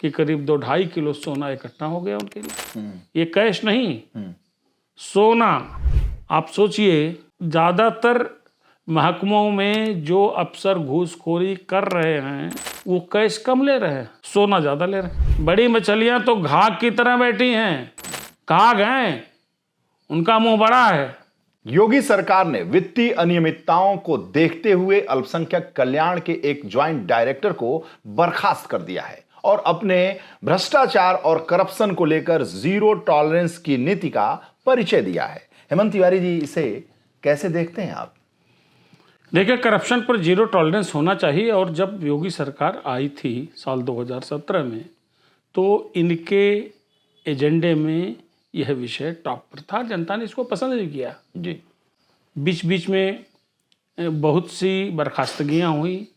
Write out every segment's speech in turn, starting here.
कि करीब 2-2.5 किलो सोना इकट्ठा हो गया उनके लिए। ये कैश नहीं, सोना। आप सोचिए, ज़्यादातर महकमों में जो अफसर घूसखोरी कर रहे हैं वो कैश कम ले रहे हैं, सोना ज़्यादा ले रहे हैं। बड़ी मछलियां तो घाघ की तरह बैठी हैं, कहाँ गए, उनका मुंह बड़ा है। योगी सरकार ने वित्तीय अनियमितताओं को देखते हुए अल्पसंख्यक कल्याण के एक ज्वाइंट डायरेक्टर को बर्खास्त कर दिया है और अपने भ्रष्टाचार और करप्शन को लेकर जीरो टॉलरेंस की नीति का परिचय दिया है। हेमंत तिवारी जी, इसे कैसे देखते हैं आप? देखिए, करप्शन पर जीरो टॉलरेंस होना चाहिए। और जब योगी सरकार आई थी साल 2017 में, तो इनके एजेंडे में यह विषय टॉप पर था। जनता ने इसको पसंद नहीं किया जी। बीच बीच में बहुत सी बर्खास्तगियाँ हुई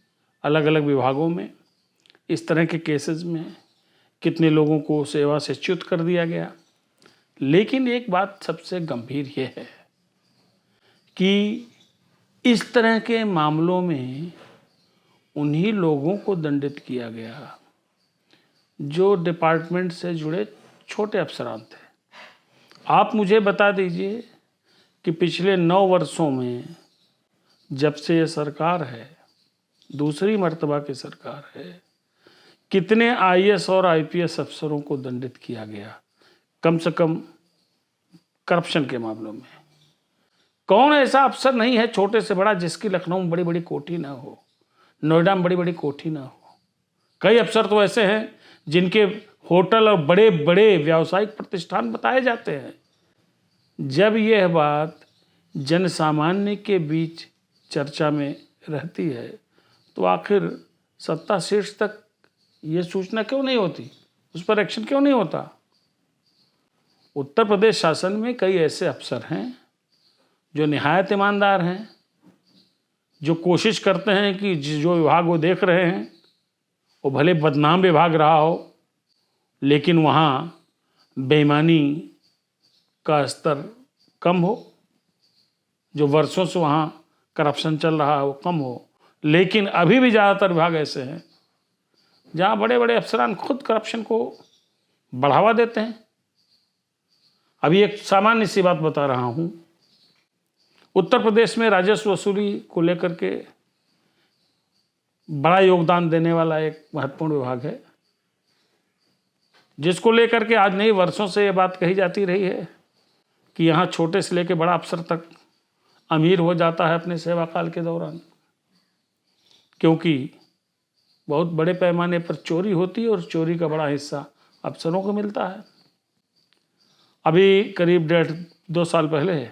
अलग अलग विभागों में। इस तरह के केसेस में कितने लोगों को सेवा से च्युत कर दिया गया। लेकिन एक बात सबसे गंभीर ये है कि इस तरह के मामलों में उन्हीं लोगों को दंडित किया गया जो डिपार्टमेंट से जुड़े छोटे अफसरान थे। आप मुझे बता दीजिए कि पिछले 9 वर्षों में जब से ये सरकार है, दूसरी मर्तबा की सरकार है, कितने आईएएस और आईपीएस अफसरों को दंडित किया गया, कम से कम करप्शन के मामलों में। कौन ऐसा अफसर नहीं है छोटे से बड़ा जिसकी लखनऊ में बड़ी बड़ी कोठी ना हो, नोएडा में बड़ी बड़ी कोठी ना हो। कई अफसर तो ऐसे हैं जिनके होटल और बड़े बड़े व्यावसायिक प्रतिष्ठान बताए जाते हैं। जब यह बात जन सामान्य के बीच चर्चा में रहती है तो आखिर सत्ता शीर्ष तक ये सूचना क्यों नहीं होती, उस पर एक्शन क्यों नहीं होता? उत्तर प्रदेश शासन में कई ऐसे अफसर हैं जो निहायत ईमानदार हैं, जो कोशिश करते हैं कि जो विभाग वो देख रहे हैं वो भले बदनाम विभाग रहा हो, लेकिन वहाँ बेईमानी का स्तर कम हो, जो वर्षों से वहाँ करप्शन चल रहा है वो कम हो। लेकिन अभी भी ज़्यादातर विभाग ऐसे हैं जहाँ बड़े बड़े अफसरान खुद करप्शन को बढ़ावा देते हैं। अभी एक सामान्य सी बात बता रहा हूँ। उत्तर प्रदेश में राजस्व वसूली को लेकर के बड़ा योगदान देने वाला एक महत्वपूर्ण विभाग है, जिसको लेकर के आज नहीं वर्षों से ये बात कही जाती रही है कि यहाँ छोटे से लेकर बड़ा अफसर तक अमीर हो जाता है अपने सेवा काल के दौरान, क्योंकि बहुत बड़े पैमाने पर चोरी होती है और चोरी का बड़ा हिस्सा अफसरों को मिलता है। अभी करीब 1.5-2 साल पहले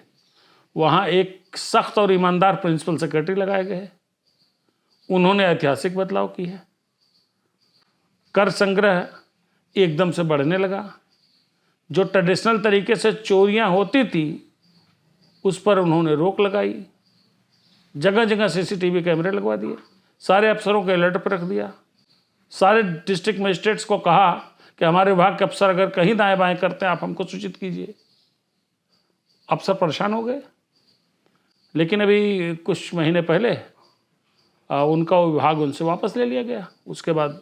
वहाँ एक सख्त और ईमानदार प्रिंसिपल सेक्रेटरी लगाए गए। उन्होंने ऐतिहासिक बदलाव की है। कर संग्रह एकदम से बढ़ने लगा। जो ट्रेडिशनल तरीके से चोरियां होती थी उस पर उन्होंने रोक लगाई। जगह जगह सीसीटीवी कैमरे लगवा दिए। सारे अफसरों को अलर्ट पर रख दिया। सारे डिस्ट्रिक्ट मजिस्ट्रेट्स को कहा कि हमारे विभाग के अफसर अगर कहीं दाएं बाएं करते हैं आप हमको सूचित कीजिए। अफसर परेशान हो गए। लेकिन अभी कुछ महीने पहले उनका विभाग उनसे वापस ले लिया गया। उसके बाद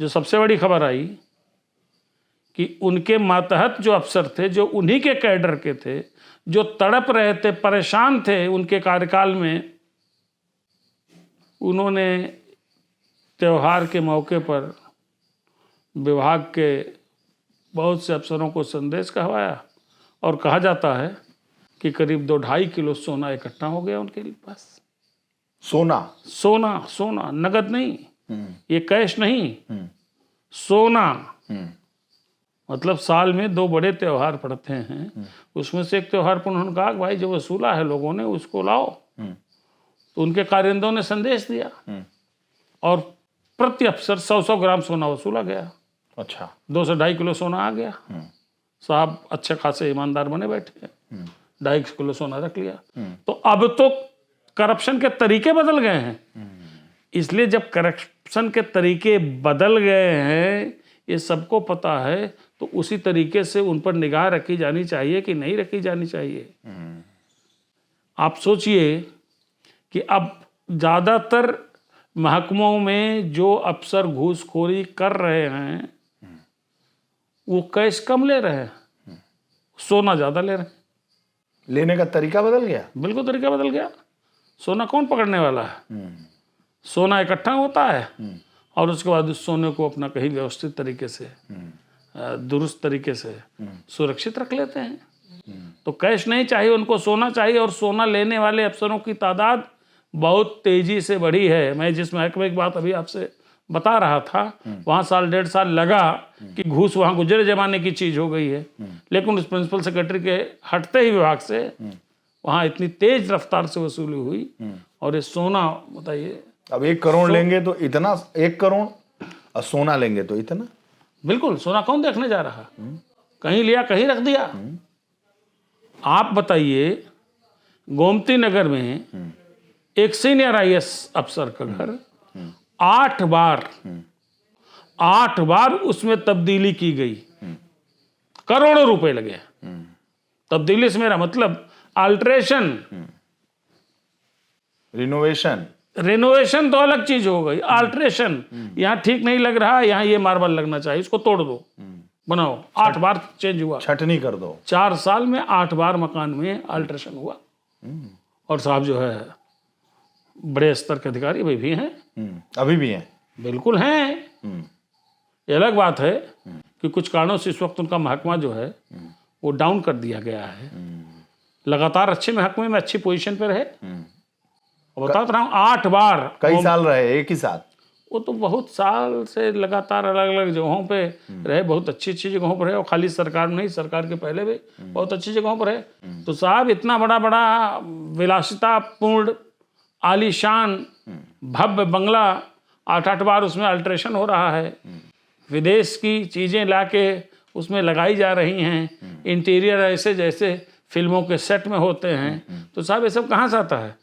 जो सबसे बड़ी खबर आई कि उनके मातहत जो अफसर थे, जो उन्हीं के कैडर के थे, जो तड़प रहे थे, परेशान थे उनके कार्यकाल में, उन्होंने त्यौहार के मौके पर विभाग के बहुत से अफसरों को संदेश कहवाया और कहा जाता है कि करीब 2-2.5 किलो सोना इकट्ठा हो गया उनके पास। सोना नगद नहीं, ये कैश नहीं, सोना। मतलब साल में 2 बड़े त्यौहार पड़ते हैं, उसमें से एक त्यौहार पर उन्होंने कहा कि भाई जो वसूला है लोगों ने उसको लाओ। तो उनके कारिंदों ने संदेश दिया और प्रति अफसर 100-100 ग्राम सोना वसूला गया। अच्छा, 2 से 2.5 किलो सोना आ गया। साहब अच्छे खासे ईमानदार बने बैठे हैं, 2.5 किलो सोना रख लिया। तो अब तो करप्शन के तरीके बदल गए हैं। इसलिए जब करप्शन के तरीके बदल गए हैं, ये सबको पता है, तो उसी तरीके से उन पर निगाह रखी जानी चाहिए कि नहीं रखी जानी चाहिए। आप सोचिए कि अब ज़्यादातर महकमों में जो अफसर घूसखोरी कर रहे हैं वो कैश कम ले रहे हैं, सोना ज़्यादा ले रहे हैं। लेने का तरीका बदल गया। बिल्कुल तरीका बदल गया। सोना कौन पकड़ने वाला है? सोना इकट्ठा होता है और उसके बाद उस सोने को अपना कहीं व्यवस्थित तरीके से, दुरुस्त तरीके से सुरक्षित रख लेते हैं। तो कैश नहीं चाहिए, उनको सोना चाहिए। और सोना लेने वाले अफसरों की तादाद बहुत तेजी से बढ़ी है। मैं जिस महकमे की बात अभी आपसे बता रहा था, वहाँ साल 1.5 साल लगा कि घूस वहाँ गुजरे जमाने की चीज़ हो गई है, लेकिन उस प्रिंसिपल सेक्रेटरी के हटते ही विभाग से वहाँ इतनी तेज रफ्तार से वसूली हुई। और ये सोना बताइए, अब 1 करोड़ लेंगे तो इतना, 1 करोड़ और सोना लेंगे तो इतना। बिल्कुल, सोना कौन देखने जा रहा? कहीं लिया कहीं रख दिया। आप बताइए, गोमती नगर में एक सीनियर IAS अफसर का घर 8 बार उसमें तब्दीली की गई, करोड़ों रुपए लगे। तब्दीली से मेरा मतलब अल्ट्रेशन, रिनोवेशन तो अलग चीज हो गई। अल्ट्रेशन, यहाँ ठीक नहीं लग रहा, यहाँ ये मार्बल लगना चाहिए, इसको तोड़ दो, बनाओ। 8 बार चेंज हुआ, छटनी कर दो। 4 साल में 8 बार मकान में अल्ट्रेशन हुआ। और साहब जो है बड़े स्तर के अधिकारी अभी भी हैं। अभी भी हैं? बिल्कुल हैं। ये अलग बात है कि कुछ कारणों से इस वक्त उनका महकमा जो है वो डाउन कर दिया गया है। लगातार अच्छे महकमे में अच्छी पोजीशन पर रहे। बता रहा हूँ 8 बार। कई साल रहे एक ही साथ? वो तो बहुत साल से लगातार अलग अलग जगहों पे रहे, बहुत अच्छी अच्छी जगहों पर रहे। और खाली सरकार में नहीं, सरकार के पहले भी बहुत अच्छी जगहों पर रहे। तो साहब इतना बड़ा बड़ा विलासितापूर्ण आलीशान भव्य बंगला 8 बार उसमें अल्ट्रेशन हो रहा है। विदेश की चीज़ें लाके उसमें लगाई जा रही हैं, इंटीरियर ऐसे जैसे फिल्मों के सेट में होते हैं। तो साहब ये सब कहाँ से आता है?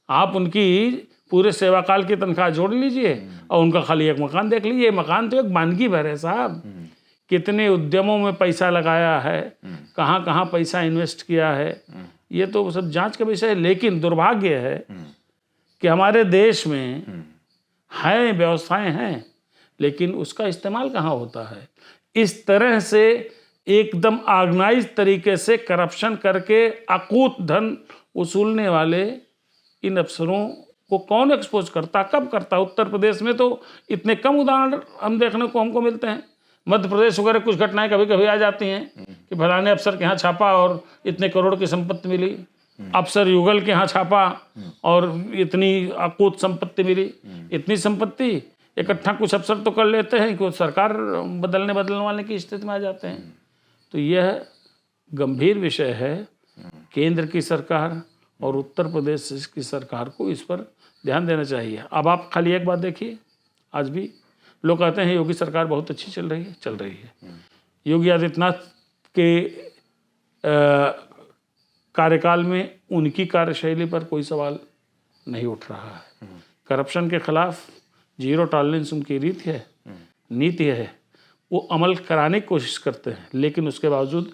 आप उनकी पूरे सेवाकाल की तनख्वाह जोड़ लीजिए और उनका खाली एक मकान देख लीजिए। मकान तो एक मानगी भर है साहब। कितने उद्यमों में पैसा लगाया है, कहाँ कहाँ पैसा इन्वेस्ट किया है, ये तो सब जांच का विषय है। लेकिन दुर्भाग्य है कि हमारे देश में हैं, व्यवस्थाएं हैं, लेकिन उसका इस्तेमाल कहाँ होता है? इस तरह से एकदम ऑर्गेनाइज तरीके से करप्शन करके अकूत धन वसूलने वाले इन अफसरों को कौन एक्सपोज करता, कब करता? उत्तर प्रदेश में तो इतने कम उदाहरण हम देखने को हमको मिलते हैं। मध्य प्रदेश वगैरह कुछ घटनाएं कभी कभी आ जाती हैं कि फलाने अफसर के यहाँ छापा और इतने करोड़ की संपत्ति मिली, अफसर युगल के यहाँ छापा और इतनी अकूत संपत्ति मिली। इतनी संपत्ति इकट्ठा कुछ अफसर तो कर लेते हैं कि सरकार बदलने वाले की स्थिति में आ जाते हैं। तो यह गंभीर विषय है। केंद्र की सरकार और उत्तर प्रदेश की सरकार को इस पर ध्यान देना चाहिए। अब आप खाली एक बात देखिए, आज भी लोग कहते हैं योगी सरकार बहुत अच्छी चल रही है। योगी आदित्यनाथ के कार्यकाल में उनकी कार्यशैली पर कोई सवाल नहीं उठ रहा है। करप्शन के खिलाफ 0 टॉलरेंस उनकी नीति है। वो अमल कराने की कोशिश करते हैं, लेकिन उसके बावजूद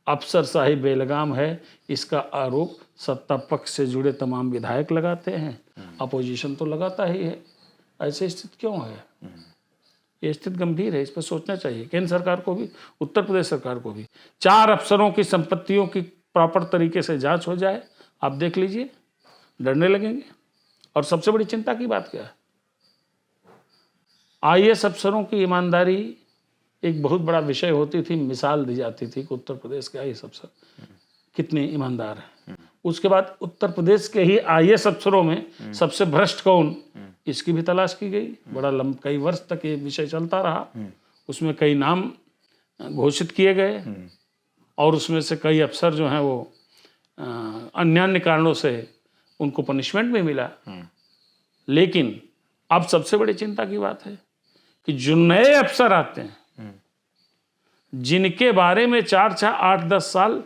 अफसरशाही बेलगाम है, इसका आरोप सत्ता पक्ष से जुड़े तमाम विधायक लगाते हैं। अपोजिशन तो लगाता ही है। ऐसी स्थिति क्यों है? ये स्थिति गंभीर है, इस पर सोचना चाहिए केंद्र सरकार को भी, उत्तर प्रदेश सरकार को भी। 4 अफसरों की संपत्तियों की प्रॉपर तरीके से जांच हो जाए, आप देख लीजिए, डरने लगेंगे। और सबसे बड़ी चिंता की बात क्या है? IAS अफसरों की ईमानदारी एक बहुत बड़ा विषय होती थी, मिसाल दी जाती थी कि उत्तर प्रदेश के IAS अफसर कितने ईमानदार हैं। उसके बाद उत्तर प्रदेश के ही IAS अफसरों में सबसे भ्रष्ट कौन, इसकी भी तलाश की गई। बड़ा कई वर्ष तक ये विषय चलता रहा। उसमें कई नाम घोषित किए गए और उसमें से कई अफसर जो हैं वो अन्य कारणों से उनको पनिशमेंट भी मिला। लेकिन अब सबसे बड़ी चिंता की बात है कि जो नए अफसर आते हैं, जिनके बारे में 4, 8, 10 साल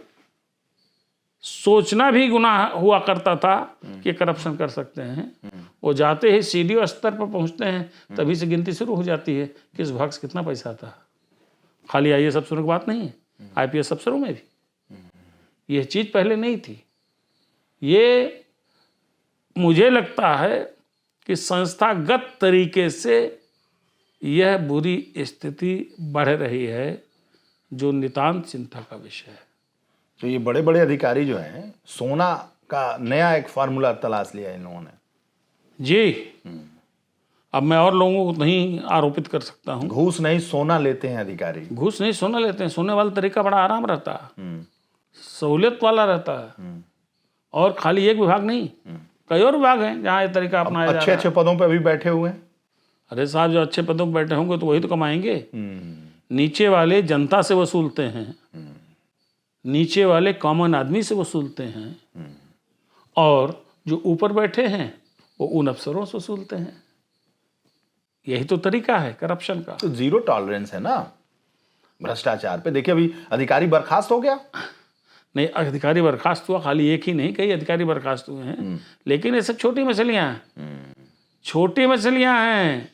सोचना भी गुनाह हुआ करता था कि करप्शन कर सकते हैं, वो जाते ही CDO स्तर पर पहुंचते हैं, तभी से गिनती शुरू हो जाती है किस भाग से कितना पैसा आता है। खाली IAS अफसरों की बात नहीं है, IPS अफसरों में भी यह चीज़ पहले नहीं थी। ये मुझे लगता है कि संस्थागत तरीके से यह बुरी स्थिति बढ़ रही है। जो नितांत चिंता का विषय है। तो ये बड़े बड़े अधिकारी जो हैं, सोना का नया एक फार्मूला तलाश लिया इन लोगों ने। जी, अब मैं और लोगों को नहीं आरोपित कर सकता हूँ। घूस नहीं सोना लेते हैं अधिकारी। घूस नहीं, सोना लेते हैं। सोने वाला तरीका बड़ा आराम रहता है, सहूलियत वाला रहता है, और खाली एक विभाग नहीं, कई और विभाग हैं जहाँ ये तरीका अपनाया जा अच्छे रहा अच्छे पदों पे अभी बैठे हुए हैं। है। अरे साहब, जो अच्छे पदों पर बैठे होंगे तो वही तो कमाएंगे। नीचे वाले जनता से वसूलते हैं, नीचे वाले कॉमन आदमी से वसूलते हैं, और जो ऊपर बैठे हैं वो उन अफसरों से वसूलते हैं। यही तो तरीका है करप्शन का। तो जीरो टॉलरेंस है ना भ्रष्टाचार पे। देखिए अभी अधिकारी बर्खास्त हो गया। नहीं, अधिकारी बर्खास्त हुआ, खाली एक ही नहीं, कई अधिकारी बर्खास्त हुए हैं, लेकिन ये सब छोटी मछलियां हैं। छोटी मछलियां हैं,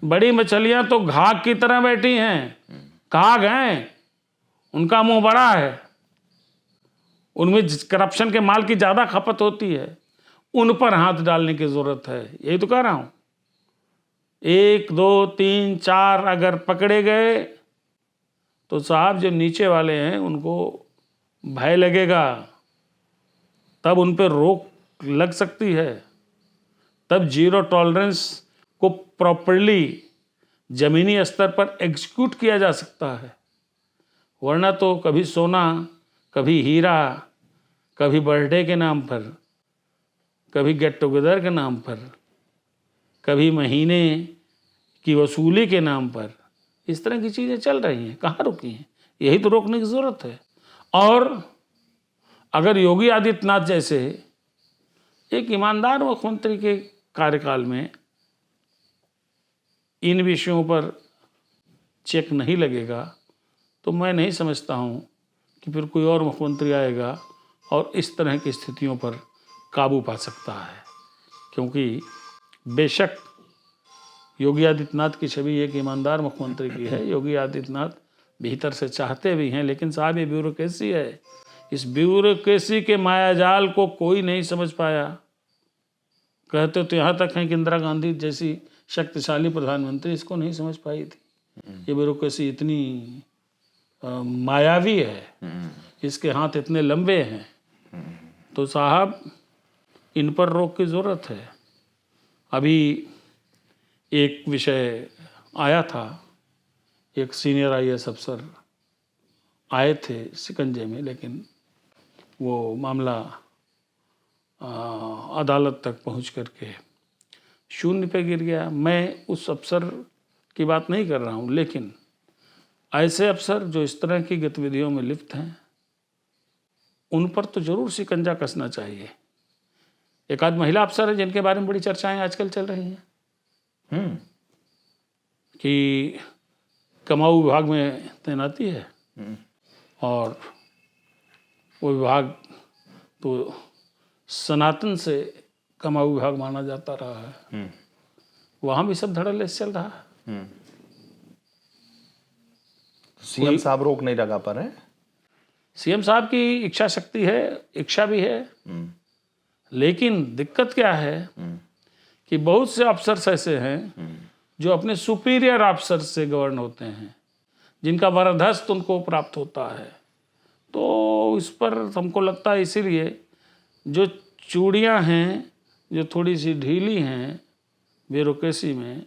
बड़ी मछलियां तो घाघ की तरह बैठी हैं। घाघ हैं, उनका मुंह बड़ा है, उनमें करप्शन के माल की ज्यादा खपत होती है, उन पर हाथ डालने की जरूरत है। यही तो कह रहा हूं। 1 2 3 4 अगर पकड़े गए तो साहब जो नीचे वाले हैं उनको भय लगेगा, तब उन पर रोक लग सकती है, तब जीरो टॉलरेंस को प्रॉपर्ली जमीनी स्तर पर एग्जीक्यूट किया जा सकता है। वरना तो कभी सोना, कभी हीरा, कभी बर्थडे के नाम पर, कभी गेट टुगेदर के नाम पर, कभी महीने की वसूली के नाम पर, इस तरह की चीज़ें चल रही हैं। कहाँ रुकी हैं? यही तो रोकने की ज़रूरत है। और अगर योगी आदित्यनाथ जैसे एक ईमानदार मुख्यमंत्री के कार्यकाल में इन विषयों पर चेक नहीं लगेगा तो मैं नहीं समझता हूँ कि फिर कोई और मुख्यमंत्री आएगा और इस तरह की स्थितियों पर काबू पा सकता है। क्योंकि बेशक योगी आदित्यनाथ की छवि एक ईमानदार मुख्यमंत्री की है, योगी आदित्यनाथ भीतर से चाहते भी हैं, लेकिन साहब ये ब्यूरोक्रेसी है। इस ब्यूरोक्रेसी के मायाजाल को कोई नहीं समझ पाया। कहते तो यहाँ तक है कि इंदिरा गांधी जैसी शक्तिशाली प्रधानमंत्री इसको नहीं समझ पाई थी। ये ब्यूरोक्रेसी इतनी मायावी है, इसके हाथ इतने लंबे हैं, तो साहब इन पर रोक की ज़रूरत है। अभी एक विषय आया था, एक सीनियर IAS अफसर आए थे शिकंजे में, लेकिन वो मामला अदालत तक पहुंच करके शून्य पे गिर गया। मैं उस अफसर की बात नहीं कर रहा हूं, लेकिन ऐसे अफसर जो इस तरह की गतिविधियों में लिप्त हैं उन पर तो जरूर शिकंजा कसना चाहिए। एक आध महिला अफसर है जिनके बारे में बड़ी चर्चाएं आजकल चल रही हैं कि कमाऊ विभाग में तैनाती है, और वो विभाग तो सनातन से कमाऊ विभाग माना जाता रहा है। वहाँ भी सब धड़ल्ले से चल रहा है। सीएम साहब रोक नहीं लगा पा रहे। सीएम साहब की इच्छा शक्ति है, इच्छा भी है, लेकिन दिक्कत क्या है कि बहुत से अफसर ऐसे हैं जो अपने सुपीरियर अफसर से गवर्न होते हैं, जिनका वरदहस्त उनको प्राप्त होता है। तो इस पर हमको लगता है इसीलिए जो चूड़ियाँ हैं जो थोड़ी सी ढीली हैं ब्यूरोक्रेसी में,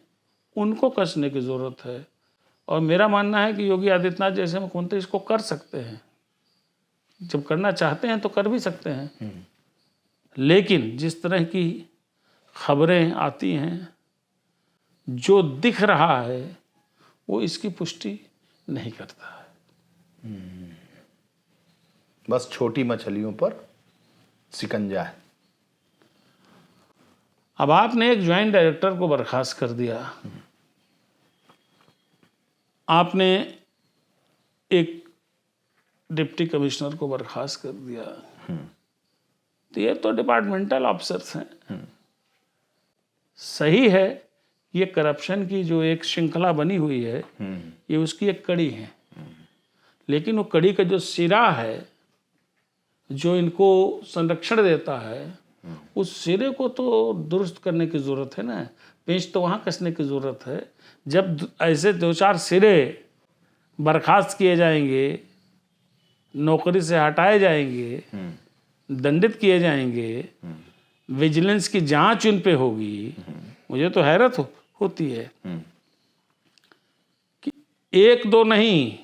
उनको कसने की ज़रूरत है। और मेरा मानना है कि योगी आदित्यनाथ जैसे मुख्यमंत्री इसको कर सकते हैं, जब करना चाहते हैं तो कर भी सकते हैं। लेकिन जिस तरह की खबरें आती हैं, जो दिख रहा है वो इसकी पुष्टि नहीं करता है। बस छोटी मछलियों पर शिकंजा है। अब आपने एक ज्वाइंट डायरेक्टर को बर्खास्त कर दिया, आपने एक डिप्टी कमिश्नर को बर्खास्त कर दिया, तो ये तो डिपार्टमेंटल ऑफिसर्स हैं। सही है, ये करप्शन की जो एक श्रृंखला बनी हुई है ये उसकी एक कड़ी है, लेकिन वो कड़ी का जो सिरा है जो इनको संरक्षण देता है, उस सिरे को तो दुरुस्त करने की ज़रूरत है ना। पेंच तो वहाँ कसने की ज़रूरत है। जब ऐसे 2-4 सिरे बर्खास्त किए जाएंगे, नौकरी से हटाए जाएंगे, दंडित किए जाएंगे, विजिलेंस की जांच उन पे होगी। मुझे तो हैरत होती है कि एक दो नहीं,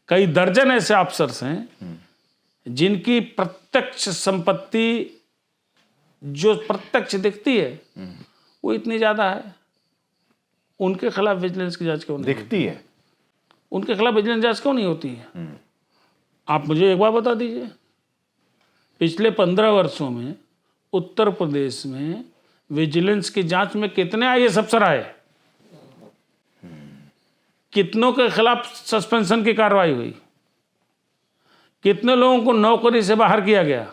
कई दर्जन ऐसे अफसर्स हैं जिनकी प्रत्यक्ष संपत्ति जो प्रत्यक्ष दिखती है वो इतनी ज्यादा है, उनके खिलाफ विजिलेंस की जांच क्यों नहीं दिखती है? उनके खिलाफ विजिलेंस जांच क्यों नहीं होती है? आप मुझे एक बार बता दीजिए, पिछले 15 वर्षों में उत्तर प्रदेश में विजिलेंस की जांच में कितने आईएएस अफसर आए? कितनों के खिलाफ सस्पेंशन की कार्रवाई हुई? कितने लोगों को नौकरी से बाहर किया गया?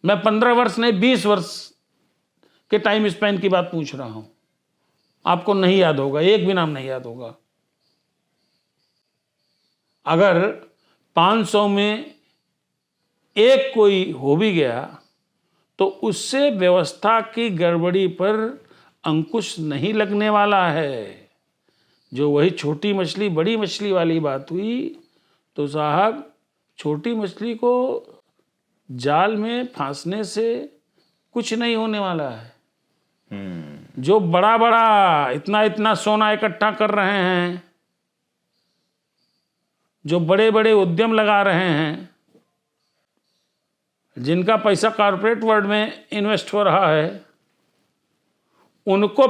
मैं 15 वर्ष नहीं 20 वर्ष के टाइम स्पैन की बात पूछ रहा हूं। आपको नहीं याद होगा, एक भी नाम नहीं याद होगा। अगर 500 में एक कोई हो भी गया तो उससे व्यवस्था की गड़बड़ी पर अंकुश नहीं लगने वाला है। जो वही छोटी मछली बड़ी मछली वाली बात हुई तो साहब, छोटी मछली को जाल में फांसने से कुछ नहीं होने वाला है। जो बड़ा बड़ा इतना इतना सोना इकट्ठा कर रहे हैं, जो बड़े बड़े उद्यम लगा रहे हैं, जिनका पैसा कॉर्पोरेट वर्ल्ड में इन्वेस्ट हो रहा है, उनको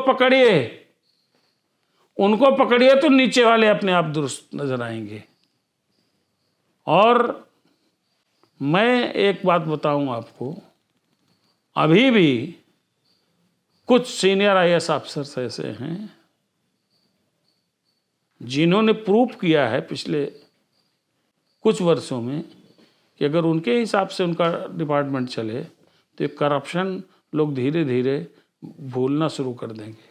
पकड़िए तो नीचे वाले अपने आप दुरुस्त नजर आएंगे। और मैं एक बात बताऊं आपको, अभी भी कुछ सीनियर आईएएस अफसर्स ऐसे हैं जिन्होंने प्रूव किया है पिछले कुछ वर्षों में कि अगर उनके हिसाब से उनका डिपार्टमेंट चले तो ये करप्शन लोग धीरे धीरे भूलना शुरू कर देंगे।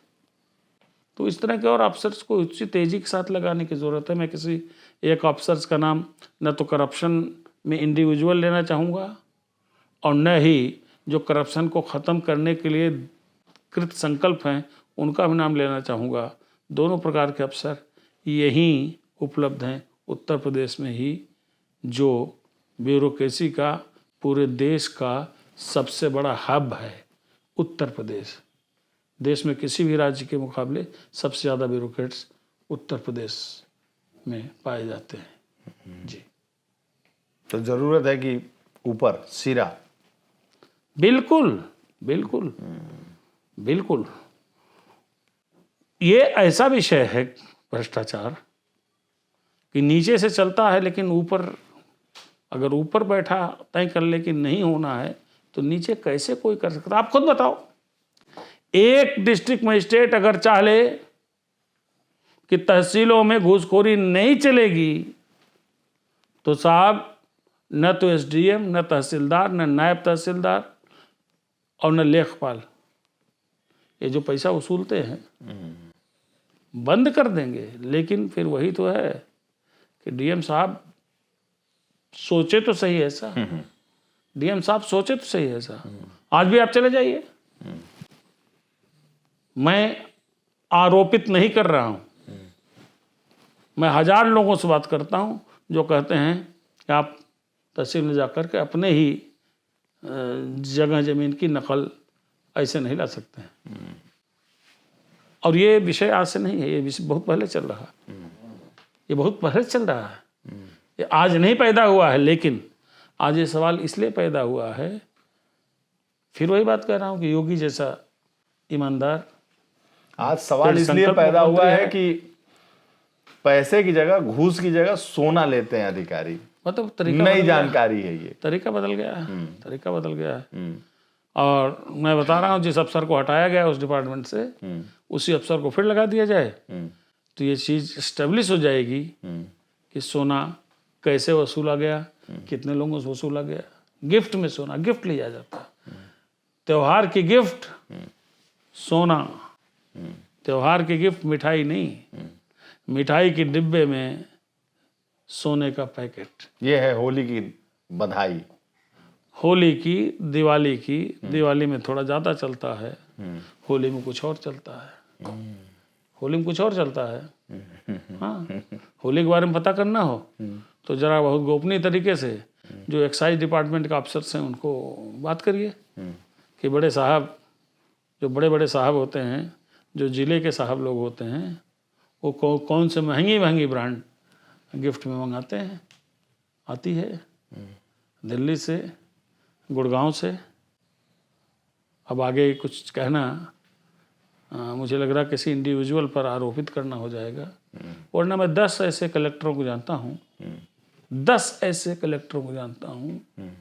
तो इस तरह के और अफसर्स को उच्च तेजी के साथ लगाने की ज़रूरत है। मैं किसी एक अफसर्स का नाम न तो करप्शन में इंडिविजुअल लेना चाहूँगा और न ही जो करप्शन को ख़त्म करने के लिए कृत संकल्प हैं उनका भी नाम लेना चाहूँगा। दोनों प्रकार के अफसर यहीं उपलब्ध हैं उत्तर प्रदेश में ही, जो ब्यूरोक्रेसी का पूरे देश का सबसे बड़ा हब है। उत्तर प्रदेश देश में किसी भी राज्य के मुकाबले सबसे ज़्यादा ब्यूरोक्रेट्स उत्तर प्रदेश में पाए जाते हैं। जी, तो ज़रूरत है कि ऊपर सिरा। बिल्कुल बिल्कुल बिल्कुल। ये ऐसा विषय है भ्रष्टाचार कि नीचे से चलता है, लेकिन ऊपर अगर ऊपर बैठा तय कर ले कि नहीं होना है तो नीचे कैसे कोई कर सकता? आप खुद बताओ, एक डिस्ट्रिक्ट मजिस्ट्रेट अगर चाह ले कि तहसीलों में घूसखोरी नहीं चलेगी तो साहब, न तो एसडीएम, न तहसीलदार, न नायब तहसीलदार और न लेखपाल, ये जो पैसा वसूलते हैं बंद कर देंगे। लेकिन फिर वही तो है कि डीएम साहब सोचे तो सही ऐसा, डीएम साहब सोचे तो सही ऐसा। आज भी आप चले जाइए, मैं आरोपित नहीं कर रहा हूं, मैं 1000 लोगों से बात करता हूं जो कहते हैं कि आप तहसील में जाकर के अपने ही जगह ज़मीन की नकल ऐसे नहीं ला सकते हैं। और ये विषय आज से नहीं है, ये विषय बहुत पहले चल रहा है, ये बहुत पहले चल रहा है, ये आज नहीं पैदा हुआ है। लेकिन आज ये सवाल इसलिए पैदा हुआ है, फिर वही बात कह रहा हूँ कि योगी जैसा ईमानदार, आज सवाल इसलिए पैदा हुआ है कि पैसे की जगह, घूस की जगह सोना लेते हैं अधिकारी। मतलब तरीका नई जानकारी है ये, तरीका बदल गया है, तरीका बदल गया है। और मैं बता रहा हूँ, जिस अफसर को हटाया गया उस डिपार्टमेंट से, उसी अफसर को फिर लगा दिया जाए तो ये चीज़ एस्टेब्लिश हो जाएगी कि सोना कैसे वसूला गया, कितने लोगों से वसूला गया। गिफ्ट में सोना, गिफ्ट लिया जाता है, त्योहार की गिफ्ट सोना, त्योहार की गिफ्ट मिठाई नहीं, मिठाई के डिब्बे में सोने का पैकेट। ये है होली की बधाई। होली की, दिवाली की, दिवाली में थोड़ा ज़्यादा चलता है, होली में कुछ और चलता है, होली में कुछ और चलता है। हाँ, होली के बारे में पता करना हो तो जरा बहुत गोपनीय तरीके से जो एक्साइज डिपार्टमेंट का अफसर हैं उनको बात करिए कि बड़े साहब, जो बड़े बड़े साहब होते हैं, जो ज़िले के साहब लोग होते हैं, वो कौन से महंगी महंगी ब्रांड गिफ्ट में मंगाते हैं। आती है दिल्ली से, गुड़गांव से। अब आगे कुछ कहना मुझे लग रहा किसी इंडिविजुअल पर आरोपित करना हो जाएगा, वरना मैं 10 ऐसे कलेक्टरों को जानता हूँ, 10 ऐसे कलेक्टरों को जानता हूँ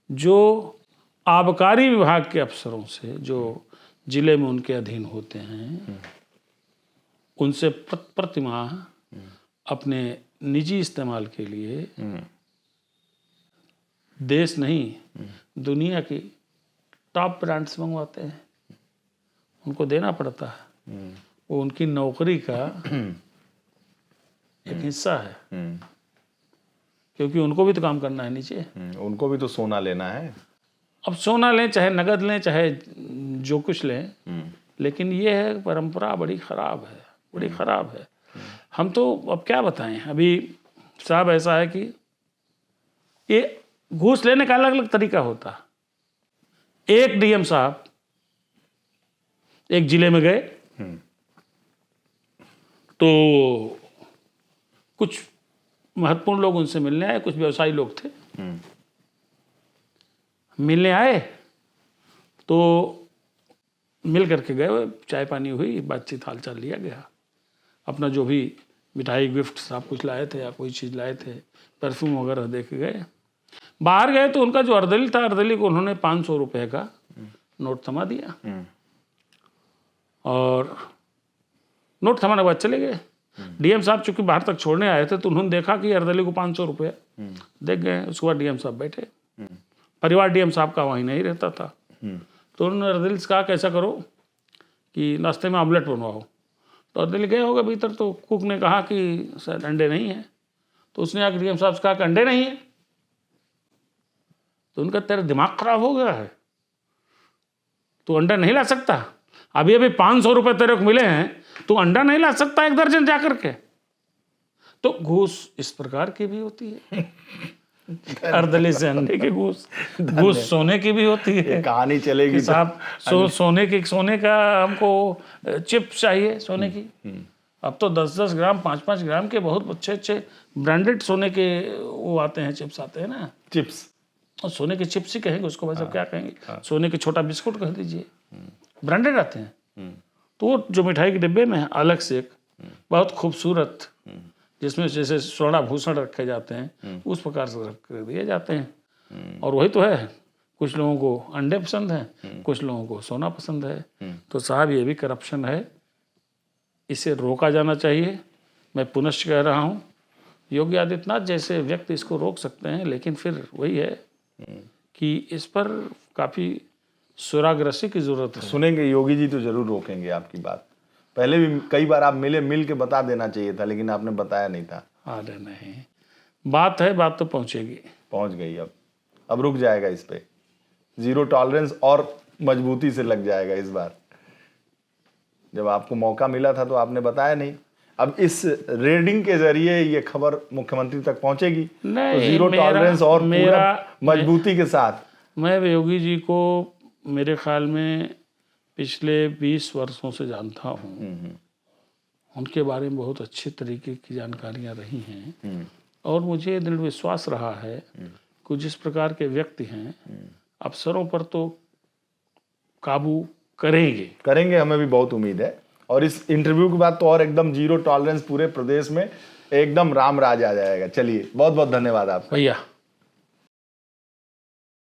जो आबकारी विभाग के अफसरों से, जो जिले में उनके अधीन होते हैं, उनसे प्रतिमाह अपने निजी इस्तेमाल के लिए देश नहीं दुनिया की टॉप ब्रांड्स मंगवाते हैं। उनको देना पड़ता है, वो उनकी नौकरी का एक हिस्सा है, क्योंकि उनको भी तो काम करना है नीचे। उनको भी तो सोना लेना है। अब सोना लें, चाहे नगद लें, चाहे जो कुछ लें, लेकिन ये है परंपरा बड़ी ख़राब है, बड़ी ख़राब है। हम तो अब क्या बताएं। अभी साहब ऐसा है कि ये घूस लेने का अलग अलग तरीका होता है। एक डीएम साहब एक जिले में गए तो कुछ महत्वपूर्ण लोग उनसे मिलने आए, कुछ व्यवसायी लोग थे। मिलने आए तो मिल करके गए, चाय पानी हुई, बातचीत हालचाल लिया गया, अपना जो भी मिठाई गिफ्ट सब कुछ लाए थे या कोई चीज़ लाए थे, परफ्यूम वगैरह दे के गए। बाहर गए तो उनका जो अर्दली था, अर्दली को उन्होंने 500 रुपये का नोट थमा दिया और नोट थमाने के बाद चले गए। डीएम साहब चूंकि बाहर तक छोड़ने आए थे तो उन्होंने देखा कि अर्दली को 500 रुपये देख गए। उसके बाद डीएम साहब बैठे, परिवार डीएम साहब का वहीं नहीं रहता था, तो उन्होंने अर्दली से कहा कि ऐसा करो कि नाश्ते में ऑमलेट बनवाओ। तो अर्दली गए होगा भीतर, तो कुक ने कहा कि सर अंडे नहीं है। तो उसने आकर डीएम साहब से कहा कि अंडे नहीं है। तो उनका तेरा दिमाग खराब हो गया है, तू अंडा नहीं ला सकता? अभी अभी 500 रुपये तेरे को मिले हैं, तू अंडा नहीं ला सकता 1 दर्जन जा करके? तो घूस इस प्रकार की भी होती है। अर्दली से अंडे की घूस, घूस सोने की भी होती है। कहानी चलेगी साहब। सोने का हमको चिप्स चाहिए सोने की। अब तो 10-10 ग्राम 5-5 ग्राम के बहुत अच्छे ब्रांडेड सोने के वो आते हैं, चिप्स आते हैं ना, चिप्स। और सोने के चिप्स ही कहेंगे उसको, वैसे क्या कहेंगे, सोने के छोटा बिस्कुट कह दीजिए, ब्रांडेड आते हैं। तो वो जो मिठाई के डिब्बे में है अलग से एक बहुत खूबसूरत, जिसमें जैसे स्वर्ण आभूषण रखे जाते हैं उस प्रकार से रख दिए जाते हैं। और वही तो है, कुछ लोगों को अंडे पसंद हैं, कुछ लोगों को सोना पसंद है। तो साहब ये भी करप्शन है, इसे रोका जाना चाहिए। मैं पुनश्च कह रहा हूँ, योगी आदित्यनाथ जैसे व्यक्ति इसको रोक सकते हैं, लेकिन फिर वही है कि इस पर काफ़ी सुराग्रसी की जरूरत है। सुनेंगे योगी जी तो जरूर रोकेंगे आपकी बात। पहले भी कई बार आप मिल के बता देना चाहिए था, लेकिन आपने बताया नहीं था। अरे नहीं, बात है, बात तो पहुंचेगी। पहुंच गई। अब रुक जाएगा इस पे, जीरो टॉलरेंस और मजबूती से लग जाएगा इस बार। जब आपको मौका मिला था तो आपने बताया नहीं। अब इस रेडिंग के जरिए ये खबर मुख्यमंत्री तक पहुंचेगी तो जीरो टॉलरेंस और पूरा मजबूती के साथ। मैं योगी जी को मेरे ख्याल में पिछले 20 वर्षों से जानता हूँ। उनके बारे में बहुत अच्छे तरीके की जानकारियाँ रही हैं और मुझे दृढ़ विश्वास रहा है कि जिस प्रकार के व्यक्ति हैं, अफसरों पर तो काबू करेंगे। हमें भी बहुत उम्मीद है। और इस इंटरव्यू के बाद तो और एकदम जीरो टॉलरेंस पूरे प्रदेश में एकदम राम राज आ जाएगा। चलिए, बहुत बहुत धन्यवाद आपका भैया।